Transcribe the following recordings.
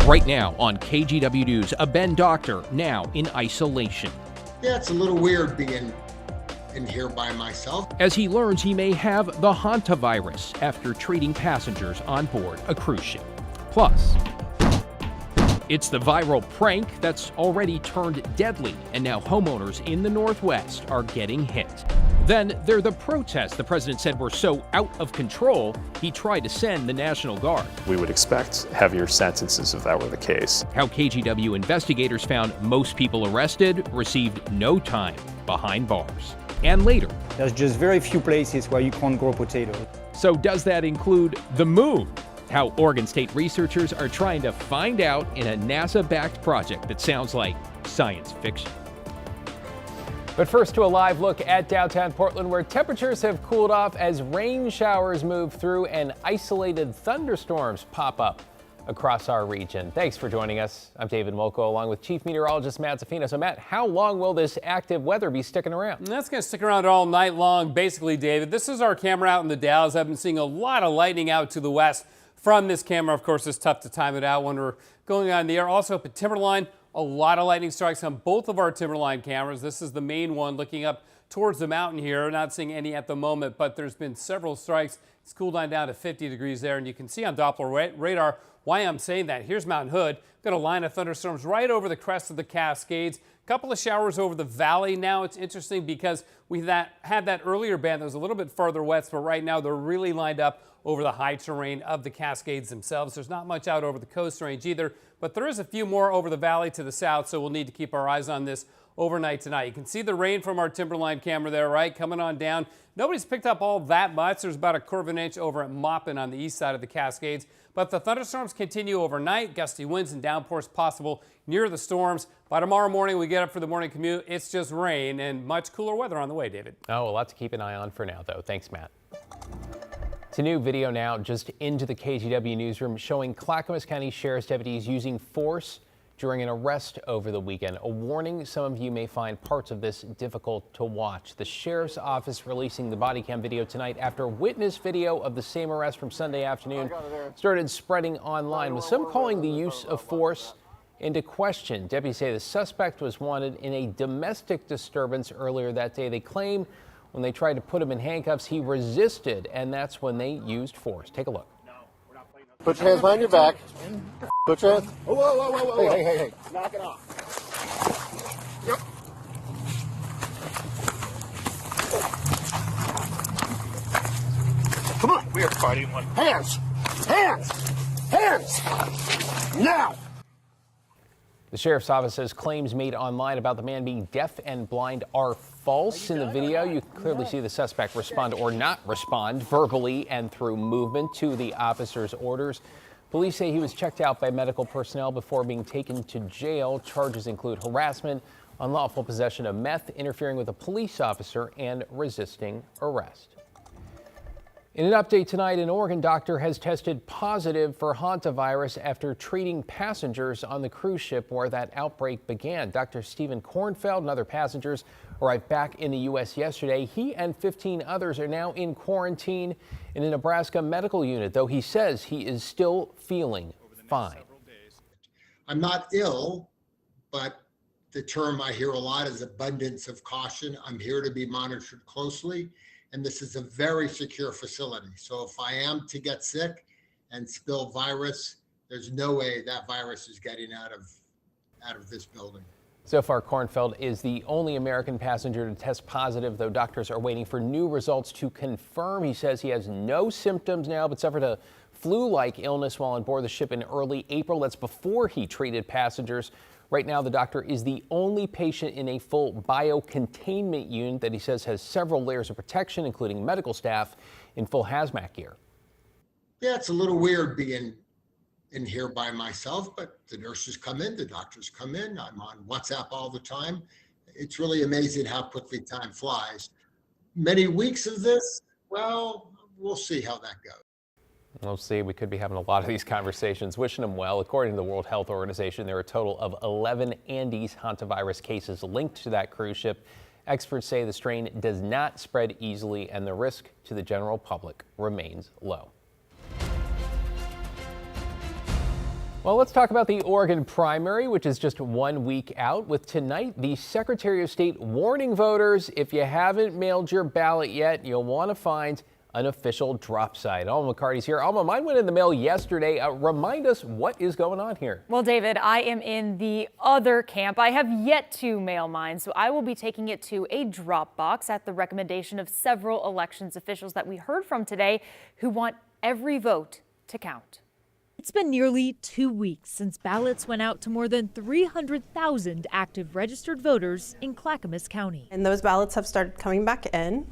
Right now on KGW News, a Ben doctor now in isolation. Yeah, it's a little weird being in here by myself. As he learns he may have the Hantavirus after treating passengers on board a cruise ship. Plus, it's the viral prank that's already turned deadly, and now homeowners in the Northwest are getting hit. Then there are the protests the president said were so out of control, he tried to send the National Guard. We would expect heavier sentences if that were the case. How KGW investigators found most people arrested received no time behind bars. And later, there's just very few places where you can't grow potatoes. So does that include the moon? How Oregon State researchers are trying to find out in a NASA-backed project that sounds like science fiction. But first, to a live look at downtown Portland, where temperatures have cooled off as rain showers move through and isolated thunderstorms pop up across our region. Thanks for joining us. I'm David Molko, along with Chief Meteorologist Matt Zafino. So Matt, how long will this active weather be sticking around? That's going to stick around all night long, basically, David. This is our camera out in the Dalles. I've been seeing a lot of lightning out to the west from this camera. Of course, it's tough to time it out when we're going on the air. Also up at Timberline, a lot of lightning strikes on both of our Timberline cameras. This is the main one looking up towards the mountain here. Not seeing any at the moment, but there's been several strikes. It's cooled down to 50 degrees there, and you can see on Doppler radar why I'm saying that. Here's Mount Hood. Got a line of thunderstorms right over the crest of the Cascades. A couple of showers over the valley. Now it's interesting because we had that earlier band that was a little bit farther west, but right now they're really lined up over the high terrain of the Cascades themselves. There's not much out over the Coast Range either, but there is a few more over the valley to the south, so we'll need to keep our eyes on this overnight tonight. You can see the rain from our Timberline camera there, right, coming on down. Nobody's picked up all that much. There's about a quarter of an inch over at Maupin on the east side of the Cascades, but the thunderstorms continue overnight. Gusty winds and downpours possible near the storms. By tomorrow morning, we get up for the morning commute. It's just rain and much cooler weather on the way, David. Oh, a lot to keep an eye on for now, though. Thanks, Matt. It's a new video now just into the KGW newsroom showing Clackamas County Sheriff's deputies using force during an arrest over the weekend. A warning, some of you may find parts of this difficult to watch. The Sheriff's Office releasing the body cam video tonight after witness video of the same arrest from Sunday afternoon started spreading online, with some calling the use of force into question. Deputies say the suspect was wanted in a domestic disturbance earlier that day. They claim when they tried to put him in handcuffs, he resisted, and that's when they used force. Take a look. Put your hands behind your back. Put your hands. Whoa, whoa, whoa, whoa, whoa. Hey. Knock it off. Yep. Come on. We are fighting one. Hands. Hands. Hands. Now. The Sheriff's Office says claims made online about the man being deaf and blind are false. In the video, you can clearly see the suspect respond or not respond verbally and through movement to the officer's orders. Police say he was checked out by medical personnel before being taken to jail. Charges include harassment, unlawful possession of meth, interfering with a police officer, and resisting arrest. In an update tonight, an Oregon doctor has tested positive for Hantavirus after treating passengers on the cruise ship where that outbreak began. Dr. Stephen Kornfeld and other passengers arrived back in the U.S. yesterday. He and 15 others are now in quarantine in a Nebraska medical unit, though he says he is still feeling fine. I'm not ill, but the term I hear a lot is abundance of caution. I'm here to be monitored closely. And this is a very secure facility. So if I am to get sick and spill virus, there's no way that virus is getting out of this building. So far, Kornfeld is the only American passenger to test positive, though doctors are waiting for new results to confirm. He says he has no symptoms now, but suffered a flu-like illness while on board the ship in early April. That's before he treated passengers. Right now, the doctor is the only patient in a full biocontainment unit that he says has several layers of protection, including medical staff in full hazmat gear. Yeah, it's a little weird being in here by myself, but the nurses come in, the doctors come in. I'm on WhatsApp all the time. It's really amazing how quickly time flies. Many weeks of this, well, we'll see how that goes. We'll see. We could be having a lot of these conversations. Wishing them well. According to the World Health Organization, there are a total of 11 Andes hantavirus cases linked to that cruise ship. Experts say the strain does not spread easily and the risk to the general public remains low. Well, let's talk about the Oregon primary, which is just 1 week out, with tonight the Secretary of State warning voters if you haven't mailed your ballot yet, you'll want to find an official drop site. Alma McCarty's here. Alma, mine went in the mail yesterday. Remind us what is going on here. Well, David, I am in the other camp. I have yet to mail mine, so I will be taking it to a drop box at the recommendation of several elections officials that we heard from today who want every vote to count. It's been nearly 2 weeks since ballots went out to more than 300,000 active registered voters in Clackamas County. And those ballots have started coming back in.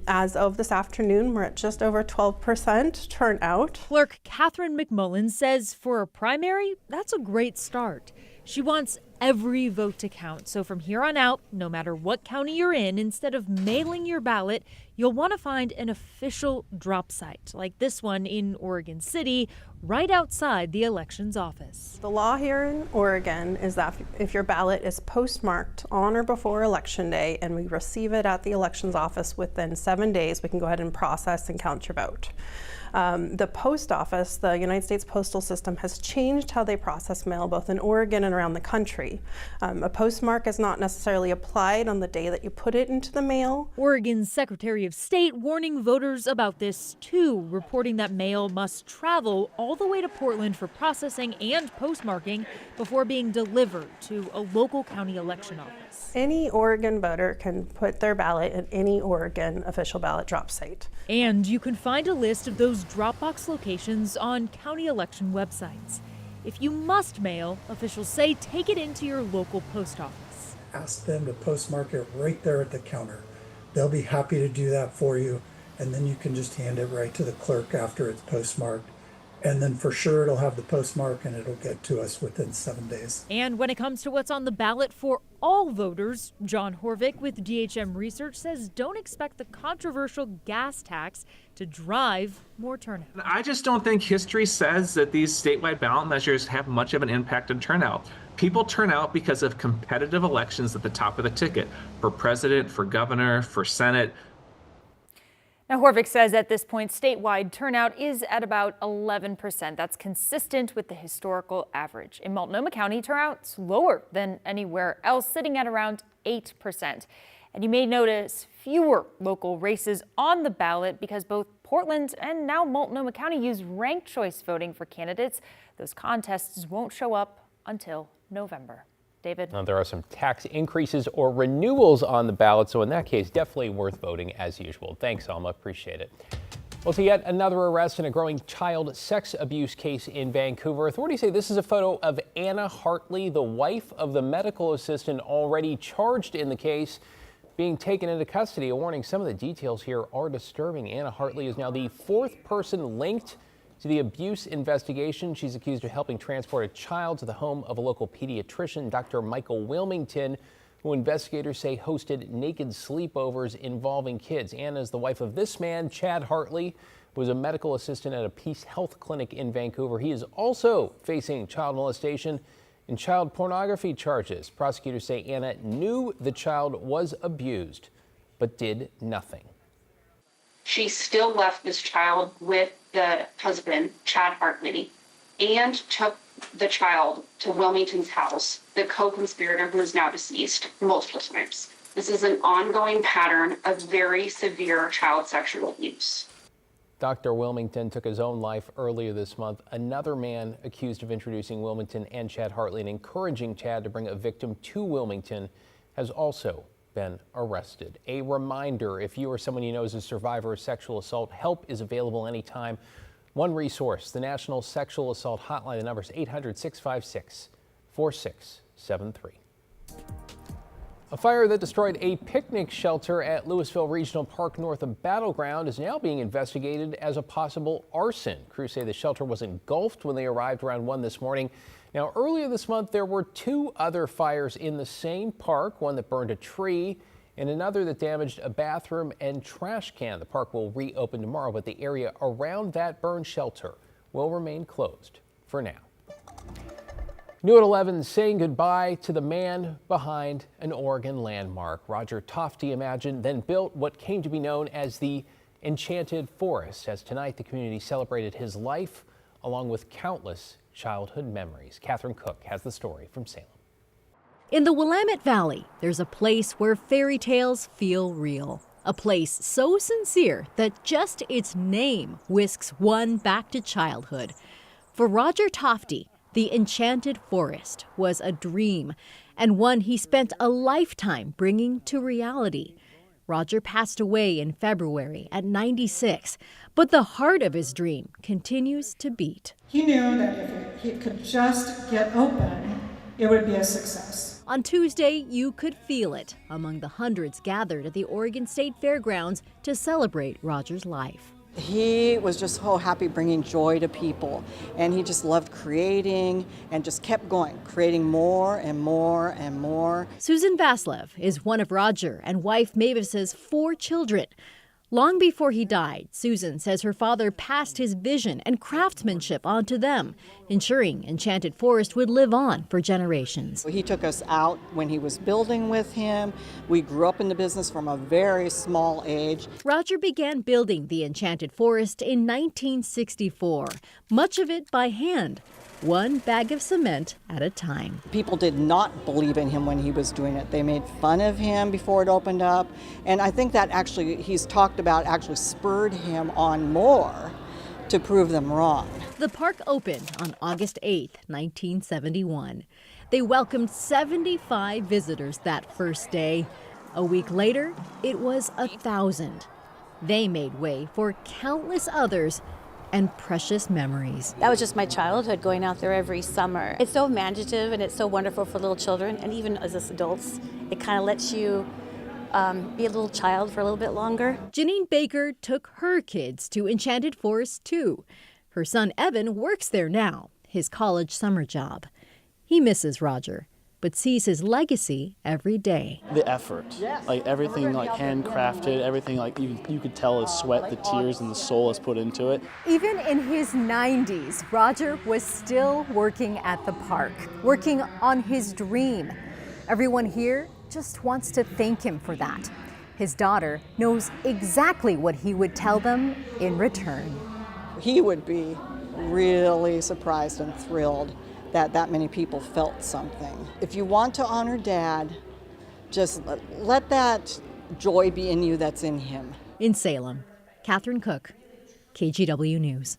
As of this afternoon, we're at just over 12% turnout. Clerk Catherine McMullen says for a primary, that's a great start. She wants every vote to count. So from here on out, no matter what county you're in, instead of mailing your ballot, you'll want to find an official drop site like this one in Oregon City, right outside the elections office. The law here in Oregon is that if your ballot is postmarked on or before Election Day and we receive it at the elections office within 7 days, we can go ahead and process and count your vote. The post office, the United States Postal System, has changed how they process mail both in Oregon and around the country. A postmark is not necessarily applied on the day that you put it into the mail. Oregon's Secretary of State warning voters about this too, reporting that mail must travel all the way to Portland for processing and postmarking before being delivered to a local county election office. Any Oregon voter can put their ballot at any Oregon official ballot drop site. And you can find a list of those Dropbox locations on county election websites. If you must mail, officials say take it into your local post office. Ask them to postmark it right there at the counter. They'll be happy to do that for you, and then you can just hand it right to the clerk after it's postmarked. And then for sure it'll have the postmark and it'll get to us within 7 days. And when it comes to what's on the ballot for all voters, John Horvick with DHM Research says don't expect the controversial gas tax to drive more turnout. I just don't think history says that these statewide ballot measures have much of an impact on turnout. People turn out because of competitive elections at the top of the ticket for president, for governor, for Senate. Now, Horvick says at this point, statewide turnout is at about 11%. That's consistent with the historical average. In Multnomah County, turnout's lower than anywhere else, sitting at around 8%. And you may notice fewer local races on the ballot because both Portland and now Multnomah County use ranked choice voting for candidates. Those contests won't show up until November. David? Now, there are some tax increases or renewals on the ballot, so in that case, definitely worth voting as usual. Thanks, Alma. Appreciate it. Well, to yet another arrest in a growing child sex abuse case in Vancouver. Authorities say this is a photo of Anna Hartley, the wife of the medical assistant already charged in the case, being taken into custody. A warning, some of the details here are disturbing. Anna Hartley is now the fourth person linked to the abuse investigation. She's accused of helping transport a child to the home of a local pediatrician, Dr. Michael Wilmington, who investigators say hosted naked sleepovers involving kids. Anna is the wife of this man, Chad Hartley, who was a medical assistant at a Peace Health clinic in Vancouver. He is also facing child molestation and child pornography charges. Prosecutors say Anna knew the child was abused, but did nothing. She still left this child with the husband, Chad Hartley, and took the child to Wilmington's house, the co-conspirator who is now deceased, multiple times. This is an ongoing pattern of very severe child sexual abuse. Dr. Wilmington took his own life earlier this month. Another man accused of introducing Wilmington and Chad Hartley and encouraging Chad to bring a victim to Wilmington has also been arrested. A reminder, if you or someone you know is a survivor of sexual assault, help is available anytime. One resource, the National Sexual Assault Hotline. The number is 800-656-4673. A fire that destroyed a picnic shelter at Louisville Regional Park north of Battleground is now being investigated as a possible arson. Crews say the shelter was engulfed when they arrived around 1 this morning. Now, earlier this month, there were 2 other fires in the same park, one that burned a tree and another that damaged a bathroom and trash can. The park will reopen tomorrow, but the area around that burned shelter will remain closed for now. New at 11, saying goodbye to the man behind an Oregon landmark. Roger Tofte imagined, then built what came to be known as the Enchanted Forest, as tonight the community celebrated his life along with countless childhood memories. Catherine Cook has the story from Salem. In the Willamette Valley, there's a place where fairy tales feel real. A place so sincere that just its name whisks one back to childhood. For Roger Tofte, the Enchanted Forest was a dream, and one he spent a lifetime bringing to reality. Roger passed away in February at 96, but the heart of his dream continues to beat. He knew that if it could just get open, it would be a success. On Tuesday, you could feel it among the hundreds gathered at the Oregon State Fairgrounds to celebrate Roger's life. He was just so happy bringing joy to people, and he just loved creating and just kept going, creating more and more and more. Susan Vaslev is one of Roger and wife Mavis's 4 children. Long before he died, Susan says her father passed his vision and craftsmanship on to them, ensuring Enchanted Forest would live on for generations. He took us out when he was building with him. We grew up in the business from a very small age. Roger began building the Enchanted Forest in 1964, much of it by hand, one bag of cement at a time. People did not believe in him when he was doing it. They made fun of him before it opened up. And I think that actually, he's talked about, actually spurred him on more to prove them wrong. The park opened on August 8, 1971. They welcomed 75 visitors that first day. A week later, it was 1,000. They made way for countless others and precious memories. That was just my childhood, going out there every summer. It's so imaginative and it's so wonderful for little children, and even as us adults, it kind of lets you be a little child for a little bit longer. Janine Baker took her kids to Enchanted Forest too. Her son Evan works there now, his college summer job. He misses Roger, but sees his legacy every day. The effort, like everything like handcrafted, everything like you could tell his sweat, the tears, and the soul is put into it. Even in his 90s, Roger was still working at the park, working on his dream. Everyone here just wants to thank him for that. His daughter knows exactly what he would tell them in return. He would be really surprised and thrilled that many people felt something. If you want to honor Dad, just let that joy be in you that's in him. In Salem, Catherine Cook, KGW News.